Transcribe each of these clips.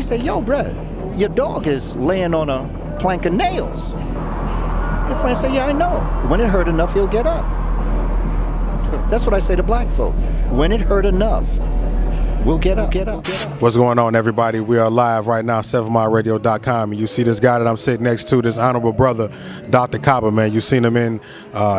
say, yo, bruh, your dog is laying on a plank of nails. Your friend say, yeah, I know. When it hurt enough, he'll get up. That's what I say to black folk. When it hurt enough, we'll get up. What's going on, everybody? We are live right now, 7mileradio.com. And you see this guy that I'm sitting next to, this honorable brother, Dr. Kaba, man. You've seen him in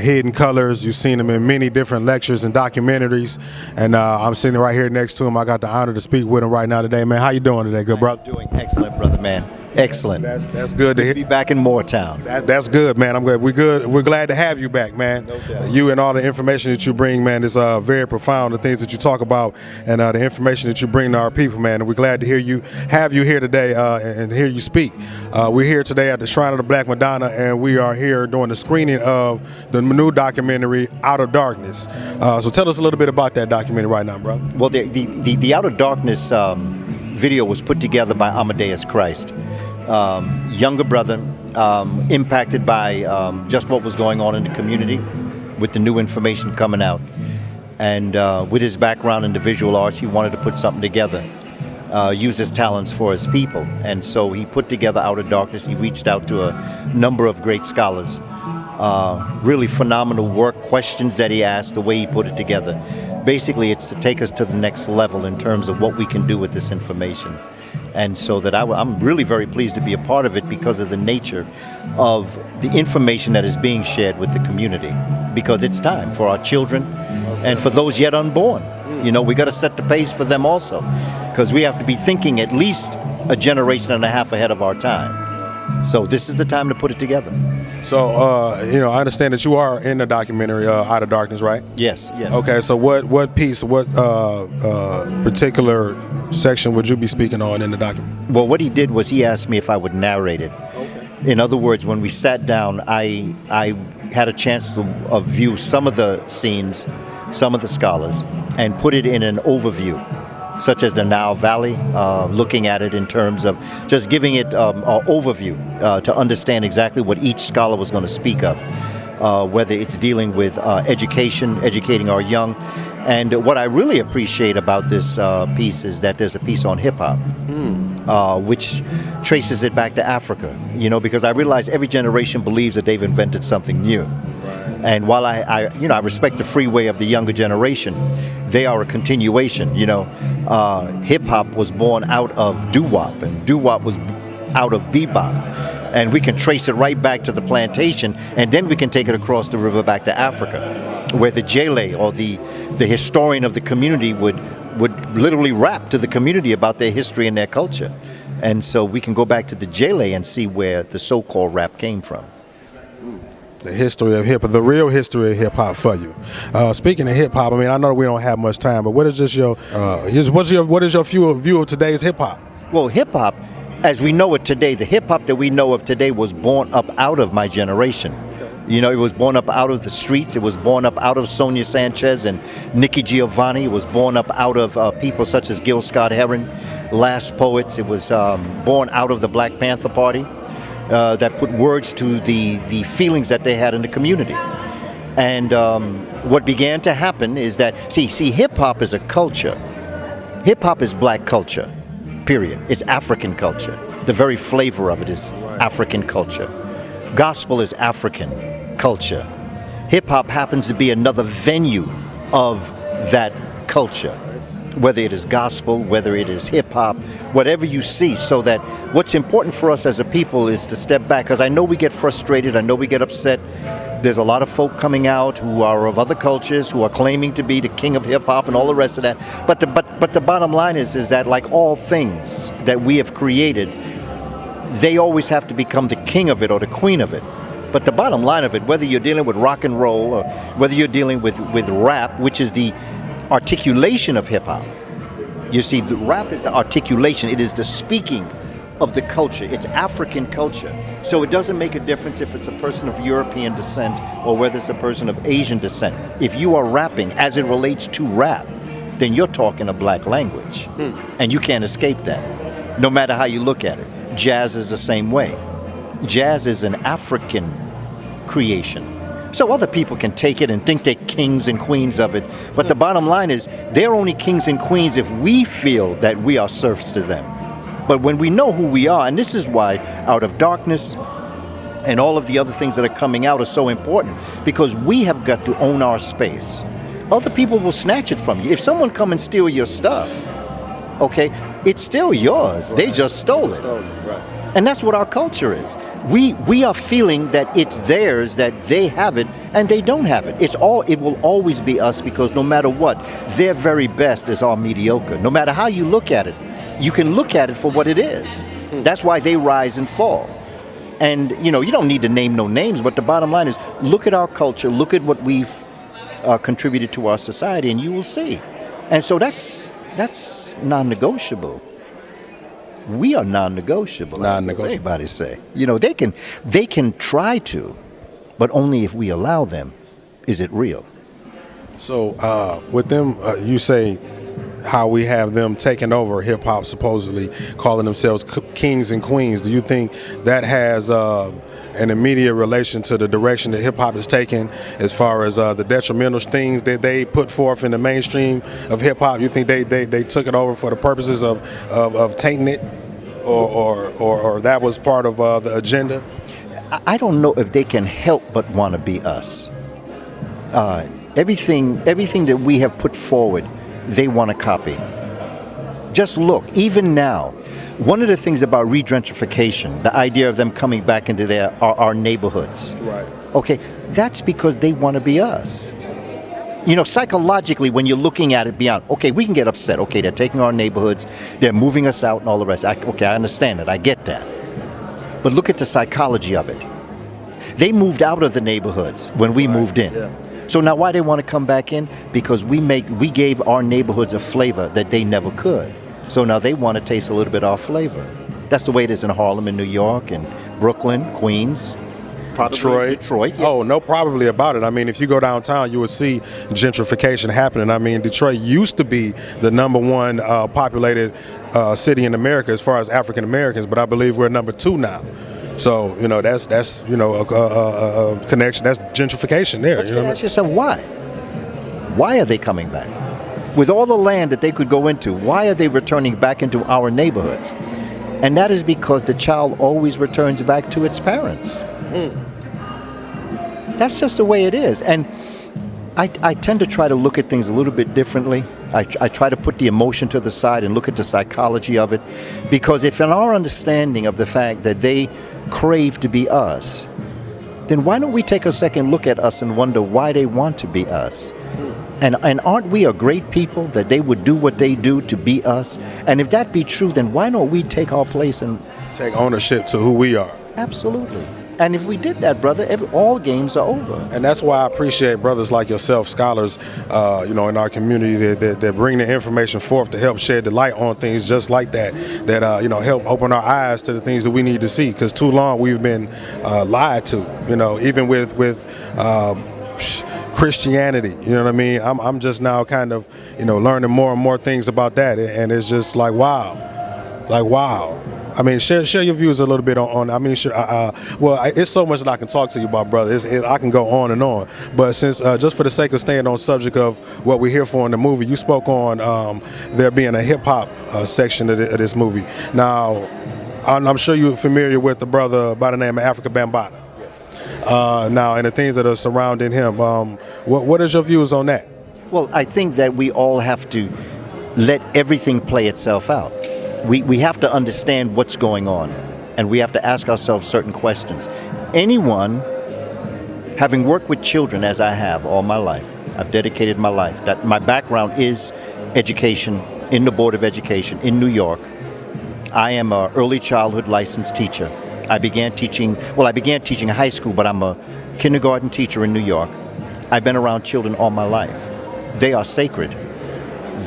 Hidden Colors. You've seen him in many different lectures and documentaries. And I'm sitting right here next to him. I got the honor to speak with him right now today, man. How you doing today, good brother? I'm doing excellent, brother, man. Excellent. That's good to hear. Be back in Moortown. That's good, man. I'm good. We're good. We're glad to have you back, man. No doubt. You and all the information that you bring, man, is very profound. The things that you talk about and the information that you bring to our people, man. And we're glad to have you here today and hear you speak. We're here today at the Shrine of the Black Madonna, and we are here doing the screening of the new documentary, Out of Darkness. So tell us a little bit about that documentary right now, bro. Well, the Out of Darkness video was put together by Amadeus Christ. Younger brother, impacted by just what was going on in the community with the new information coming out. And with his background in the visual arts, he wanted to put something together, use his talents for his people. And so he put together Out of Darkness. He reached out to a number of great scholars. Really phenomenal work, questions that he asked, the way he put it together. Basically, it's to take us to the next level in terms of what we can do with this information. And so that I'm really very pleased to be a part of it because of the nature of the information that is being shared with the community. Because it's time for our children and for those yet unborn. You know, we got to set the pace for them also, because we have to be thinking at least a generation and a half ahead of our time. So this is the time to put it together. So, I understand that you are in the documentary Out of Darkness, right? Yes. Okay, so what piece, what particular section would you be speaking on in the document? Well, what he did was he asked me if I would narrate it. Okay. In other words, when we sat down, I had a chance to view some of the scenes, some of the scholars, and put it in an overview, such as the Nile Valley, looking at it in terms of just giving it an overview to understand exactly what each scholar was going to speak of, whether it's dealing with educating our young. And what I really appreciate about this piece is that there's a piece on hip-hop, which traces it back to Africa, because I realize every generation believes that they've invented something new. And while I respect the free way of the younger generation, they are a continuation. Hip-hop was born out of doo-wop, and doo-wop was out of bebop. And we can trace it right back to the plantation, and then we can take it across the river back to Africa, where the Jele, or the historian of the community, would literally rap to the community about their history and their culture. And so we can go back to the Jele and see where the so-called rap came from. The history of hip-hop, the real history of hip-hop for you. Speaking of hip-hop, I know we don't have much time, but what is just your what is your view of today's hip-hop? Well, hip-hop, as we know it today, the hip-hop that we know of today was born up out of my generation. It was born up out of the streets. It was born up out of Sonia Sanchez and Nikki Giovanni. It was born up out of people such as Gil Scott-Heron, Last Poets. It was born out of the Black Panther Party. That put words to the feelings that they had in the community. And what began to happen is that, see, hip-hop is a culture. Hip-hop is black culture, period. It's African culture. The very flavor of it is African culture. Gospel is African culture. Hip-hop happens to be another venue of that culture, whether it is gospel, whether it is hip-hop, whatever you see. So that what's important for us as a people is to step back, because I know we get frustrated, I know we get upset. There's a lot of folk coming out who are of other cultures, who are claiming to be the king of hip-hop and all the rest of that. But the bottom line is that, like all things that we have created, they always have to become the king of it or the queen of it. But the bottom line of it, whether you're dealing with rock and roll or whether you're dealing with rap, which is the articulation of hip-hop. You see, the rap is the articulation. It is the speaking of the culture. It's African culture. So it doesn't make a difference if it's a person of European descent or whether it's a person of Asian descent. If you are rapping as it relates to rap, then you're talking a black language. And you can't escape that, no matter how you look at it. Jazz is the same way. Jazz is an African creation. So other people can take it and think they're kings and queens of it. But the bottom line is, they're only kings and queens if we feel that we are serfs to them. But when we know who we are, and this is why Out of Darkness and all of the other things that are coming out are so important, because we have got to own our space. Other people will snatch it from you. If someone come and steal your stuff, okay, it's still yours. Right. They just stole it. Right. And that's what our culture is. We are feeling that it's theirs, that they have it, and they don't have it. It will always be us, because no matter what, their very best is our mediocre. No matter how you look at it, you can look at it for what it is. That's why they rise and fall. And, you don't need to name no names, but the bottom line is, look at our culture, look at what we've contributed to our society, and you will see. And so that's non-negotiable. We are non-negotiable. Non-negotiable. Everybody say. They can try to, but only if we allow them. Is it real? So with them, you say how we have them taking over hip-hop, supposedly calling themselves kings and queens. Do you think that has an immediate relation to the direction that hip-hop is taking as far as the detrimental things that they put forth in the mainstream of hip-hop? You think they took it over for the purposes of tainting it, or that was part of the agenda? I don't know if they can help but want to be us. Everything that we have put forward, they want to copy. Just look, even now, one of the things about re-gentrification, the idea of them coming back into our neighborhoods. Right. Okay, that's because they want to be us. Psychologically, when you're looking at it beyond, okay, we can get upset. Okay, they're taking our neighborhoods, they're moving us out and all the rest. I understand it, I get that. But look at the psychology of it. They moved out of the neighborhoods when we moved in. Yeah. So now why they want to come back in? Because we gave our neighborhoods a flavor that they never could. So now they want to taste a little bit of our flavor. That's the way it is in Harlem, in New York, and Brooklyn, Queens, Detroit. Yeah. Oh, no, probably about it. I mean, if you go downtown, you will see gentrification happening. I mean, Detroit used to be the number one populated city in America as far as African Americans, but I believe we're number 2 now. So, that's a connection. That's gentrification there. But you ask yourself, why? Why are they coming back? With all the land that they could go into, why are they returning back into our neighborhoods? And that is because the child always returns back to its parents. That's just the way it is. And I tend to try to look at things a little bit differently. I try to put the emotion to the side and look at the psychology of it. Because if in our understanding of the fact that they crave to be us, then why don't we take a second look at us and wonder why they want to be us? And aren't we a great people that they would do what they do to be us? And if that be true, then why don't we take our place and take ownership to who we are? Absolutely. And if we did that, brother, all games are over. And that's why I appreciate brothers like yourself, scholars, in our community that bring the information forth to help shed the light on things just like that, help open our eyes to the things that we need to see. Because too long we've been lied to, even with Christianity, you know what I mean? I'm just now kind of, learning more and more things about that, and it's just like wow. I mean, share your views a little bit on. I mean, sure. It's so much that I can talk to you about, brother. I can go on and on. But since just for the sake of staying on subject of what we're here for in the movie, you spoke on there being a hip hop section of this movie. Now, I'm sure you're familiar with the brother by the name of Africa Bambaataa. Now, and the things that are surrounding him. What is your views on that? Well, I think that we all have to let everything play itself out. We have to understand what's going on, and we have to ask ourselves certain questions. Anyone, having worked with children as I have all my life, I've dedicated my life, that my background is education, in the Board of Education in New York. I am an early childhood licensed teacher. I began teaching high school, but I'm a kindergarten teacher in New York. I've been around children all my life. They are sacred.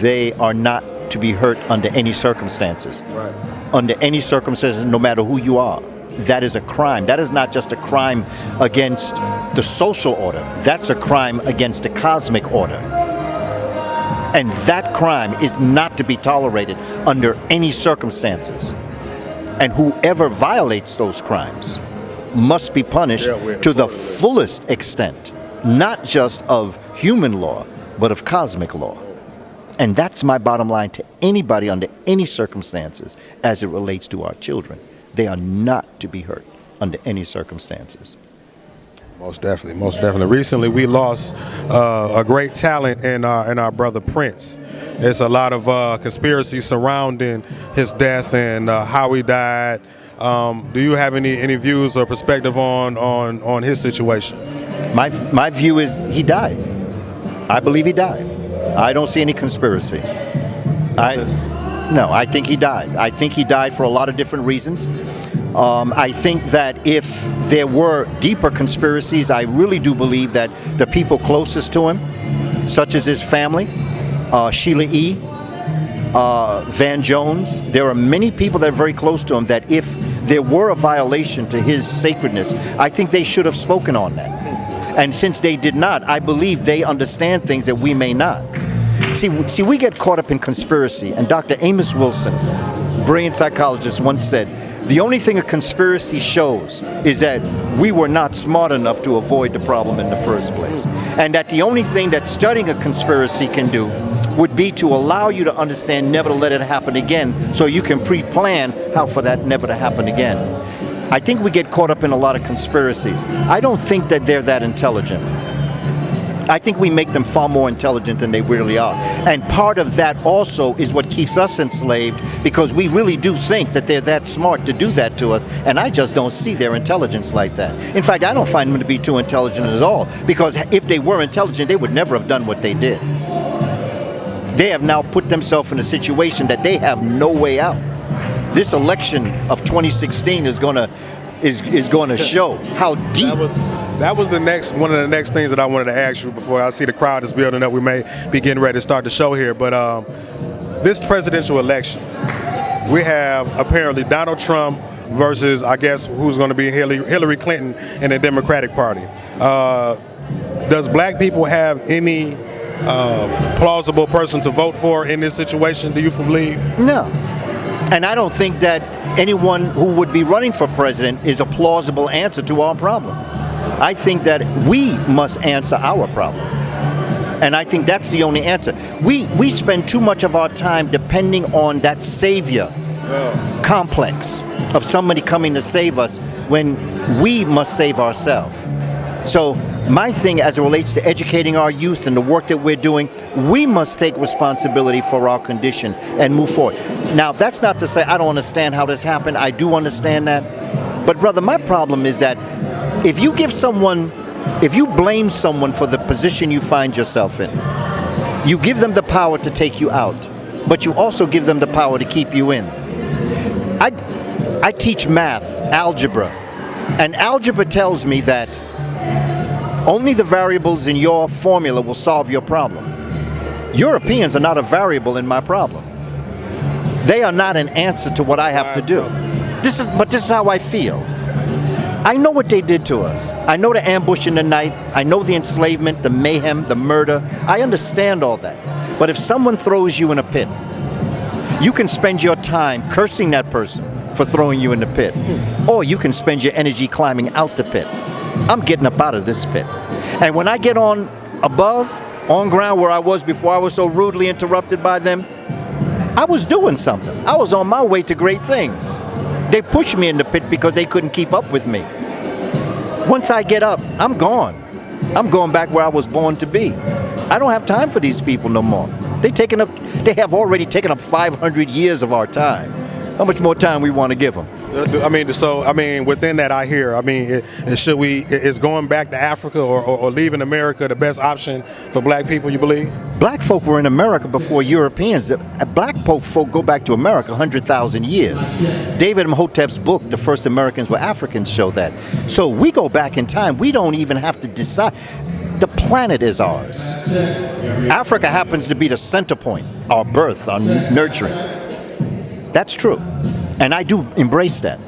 They are not to be hurt under any circumstances. Right. Under any circumstances, no matter who you are. That is a crime. That is not just a crime against the social order. That's a crime against the cosmic order. And that crime is not to be tolerated under any circumstances. And whoever violates those crimes must be punished to the fullest extent, not just of human law, but of cosmic law. And that's my bottom line to anybody under any circumstances as it relates to our children. They are not to be hurt under any circumstances. Most definitely, most definitely. Recently, we lost a great talent in our brother Prince. There's a lot of conspiracy surrounding his death and how he died. Do you have any views or perspective on his situation? My view is he died. I believe he died. I don't see any conspiracy. No, I think he died. I think he died for a lot of different reasons. I think that if there were deeper conspiracies, I really do believe that the people closest to him, such as his family, Sheila E., Van Jones, there are many people that are very close to him that if there were a violation to his sacredness, I think they should have spoken on that. And since they did not, I believe they understand things that we may not. See, we get caught up in conspiracy, and Dr. Amos Wilson, brilliant psychologist, once said, the only thing a conspiracy shows is that we were not smart enough to avoid the problem in the first place. And that the only thing that studying a conspiracy can do would be to allow you to understand never to let it happen again, so you can pre-plan how for that never to happen again. I think we get caught up in a lot of conspiracies. I don't think that they're that intelligent. I think we make them far more intelligent than they really are. And part of that also is what keeps us enslaved, because we really do think that they're that smart to do that to us, and I just don't see their intelligence like that. In fact, I don't find them to be too intelligent at all, because if they were intelligent, they would never have done what they did. They have now put themselves in a situation that they have no way out. This election of 2016 is going to show how deep. That was one of the next things that I wanted to ask you before I see the crowd is building up. We may be getting ready to start the show here, but this presidential election, we have apparently Donald Trump versus, I guess, who's going to be Hillary Clinton in the Democratic Party. Does black people have any plausible person to vote for in this situation, do you believe? No. And I don't think that anyone who would be running for president is a plausible answer to our problem. I think that we must answer our problem. And I think that's the only answer. We spend too much of our time depending on that savior complex of somebody coming to save us when we must save ourselves. So my thing as it relates to educating our youth and the work that we're doing, we must take responsibility for our condition and move forward. Now, that's not to say I don't understand how this happened. I do understand that. But brother, my problem is that if you blame someone for the position you find yourself in, you give them the power to take you out, but you also give them the power to keep you in. I teach math, algebra, and algebra tells me that only the variables in your formula will solve your problem. Europeans are not a variable in my problem. They are not an answer to what I have to do. This is how I feel. I know what they did to us. I know the ambush in the night. I know the enslavement, the mayhem, the murder. I understand all that. But if someone throws you in a pit, you can spend your time cursing that person for throwing you in the pit. Or you can spend your energy climbing out the pit. I'm getting up out of this pit. And when I get on ground where I was before I was so rudely interrupted by them, I was doing something. I was on my way to great things. They pushed me in the pit because they couldn't keep up with me. Once I get up, I'm gone. I'm going back where I was born to be. I don't have time for these people no more. They have already taken up 500 years of our time. How much more time we want to give them? Within that I hear, is going back to Africa or leaving America the best option for black people, you believe? Black folk were in America before Europeans. Black folk go back to America 100,000 years. David Imhotep's book, The First Americans Were Africans, show that. So we go back in time. We don't even have to decide. The planet is ours. Africa happens to be the center point, our birth, our nurturing. That's true. And I do embrace that.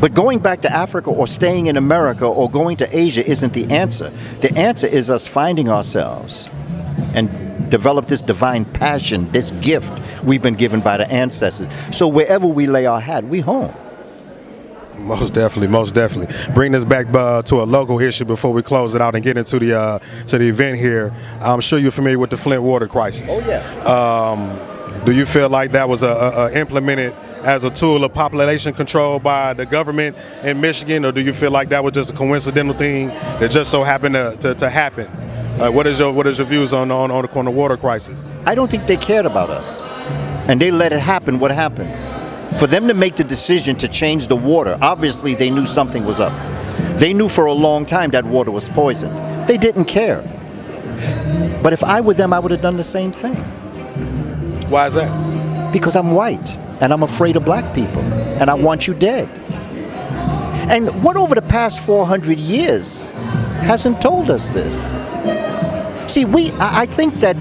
But going back to Africa or staying in America or going to Asia isn't the answer. The answer is us finding ourselves and develop this divine passion, this gift we've been given by the ancestors. So wherever we lay our hat, we home. Most definitely, most definitely. Bring this back to a local issue before we close it out and get into the event here. I'm sure you're familiar with the Flint water crisis. Oh yeah. Do you feel like that was implemented as a tool of population control by the government in Michigan, or do you feel like that was just a coincidental thing that just so happened to happen? What is your views on the water crisis? I don't think they cared about us, and they let it happen. What happened? For them to make the decision to change the water, obviously they knew something was up. They knew for a long time that water was poisoned. They didn't care. But if I were them, I would have done the same thing. Why is that? Because I'm white, and I'm afraid of black people, and I want you dead. And what over the past 400 years hasn't told us this? See, I think that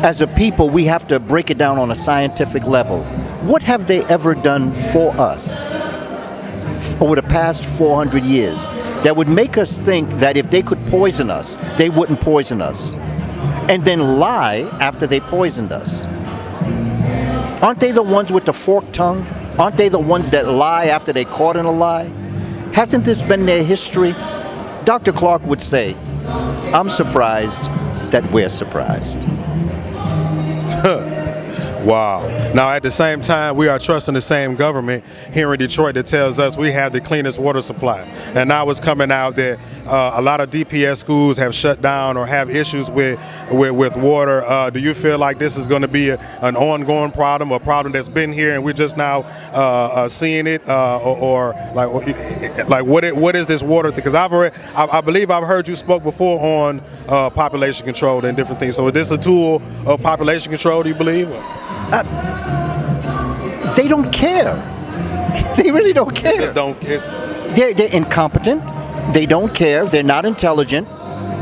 as a people, we have to break it down on a scientific level. What have they ever done for us over the past 400 years that would make us think that if they could poison us, they wouldn't poison us, and then lie after they poisoned us? Aren't they the ones with the forked tongue? Aren't they the ones that lie after they caught in a lie? Hasn't this been their history? Dr. Clark would say, I'm surprised that we're surprised. Wow. Now, at the same time, we are trusting the same government here in Detroit that tells us we have the cleanest water supply. And now it's coming out that a lot of DPS schools have shut down or have issues with water. Do you feel like this is going to be an ongoing problem, a problem that's been here and we're just now seeing it, or what is this water? Because I believe I've heard you spoke before on population control and different things. So is this a tool of population control, do you believe? They don't care. They really don't care. They're incompetent. They don't care. They're not intelligent.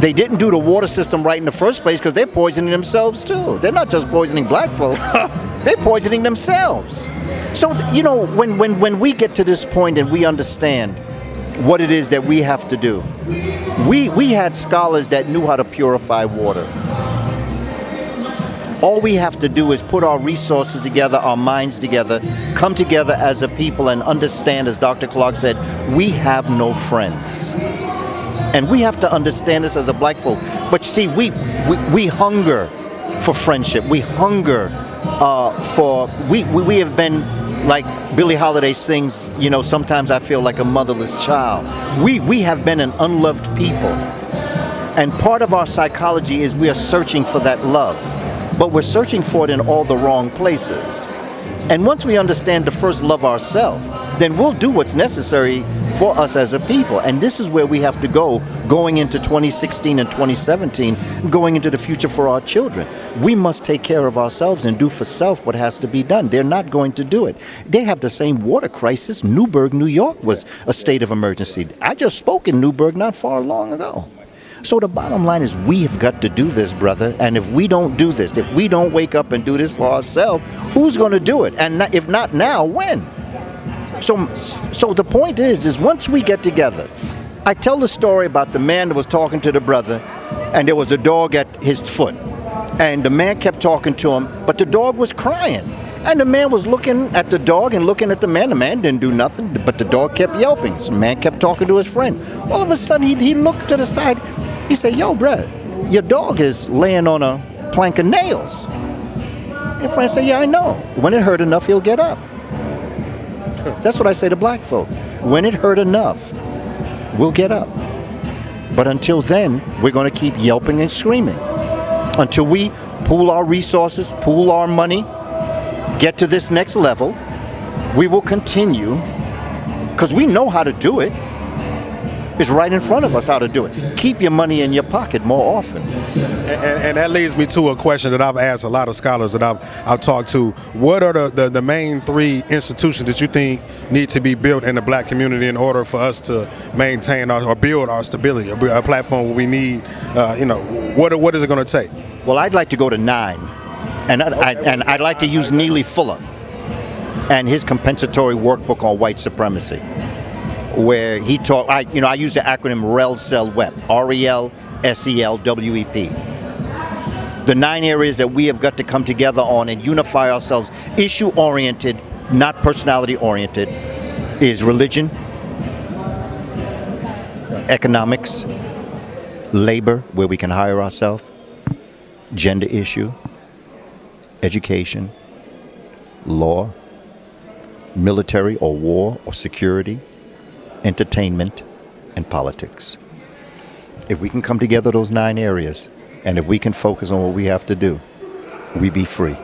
They didn't do the water system right in the first place because they're poisoning themselves too. They're not just poisoning black folk. They're poisoning themselves. So, you know, when we get to this point and we understand what it is that we have to do, we had scholars that knew how to purify water. All we have to do is put our resources together, our minds together, come together as a people and understand, as Dr. Clark said, we have no friends. And we have to understand this as a black folk. But see, we hunger for friendship. We hunger we have been, like Billie Holiday sings, you know, sometimes I feel like a motherless child. We have been an unloved people. And part of our psychology is we are searching for that love. But we're searching for it in all the wrong places. And once we understand to first love ourselves, then we'll do what's necessary for us as a people. And this is where we have to go going into 2016 and 2017, going into the future for our children. We must take care of ourselves and do for self what has to be done. They're not going to do it. They have the same water crisis. Newburgh, New York was a state of emergency. I just spoke in Newburgh not far long ago. So the bottom line is we've got to do this, brother. And if we don't do this, if we don't wake up and do this for ourselves, who's going to do it? And if not now, when? So the point is once we get together, I tell the story about the man that was talking to the brother, and there was a dog at his foot. And the man kept talking to him, but the dog was crying. And the man was looking at the dog and looking at the man. The man didn't do nothing, but the dog kept yelping. So the man kept talking to his friend. All of a sudden, he looked to the side. He said, yo, bruh, your dog is laying on a plank of nails. And friend said, yeah, I know. When it hurt enough, he'll get up. That's what I say to black folk. When it hurt enough, we'll get up. But until then, we're going to keep yelping and screaming. Until we pool our resources, pool our money, get to this next level, we will continue, because we know how to do it. It's right in front of us how to do it. Keep your money in your pocket more often. And that leads me to a question that I've asked a lot of scholars that I've talked to. What are the main three institutions that you think need to be built in the black community in order for us to maintain or build our stability, a platform where we need, what is it going to take? Well, I'd like to go to 9. And I'd like to use Neely Fuller and his compensatory workbook on white supremacy, where he taught, I use the acronym RELSELWEP, RELSELWEP. The 9 areas that we have got to come together on and unify ourselves, issue-oriented, not personality-oriented, is religion, economics, labor, where we can hire ourselves, gender issue, education, law, military or war or security, entertainment, and politics. If we can come together those 9 areas, and if we can focus on what we have to do, we be free.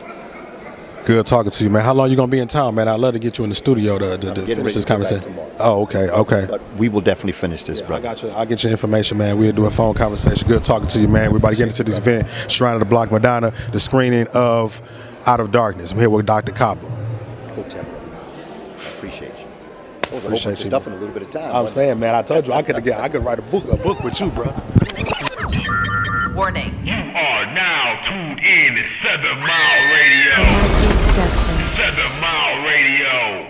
Good talking to you, man. How long you gonna be in town, man? I'd love to get you in the studio to finish this conversation. Oh, okay. But we will definitely finish this, brother. I got you. I'll get your information, man. We'll do a phone conversation. Good talking to you, man. We're about to get into this event, Shrine of the Black Madonna, the screening of Out of Darkness. I'm here with Dr. Kaba. Hotel, brother. I appreciate you. Appreciate you. Stuff in a little bit of time. I'm saying, man, I told you I could write a book with you, bro. Warning. You are now tuned in to 7 Mile Radio. 7 Mile Radio.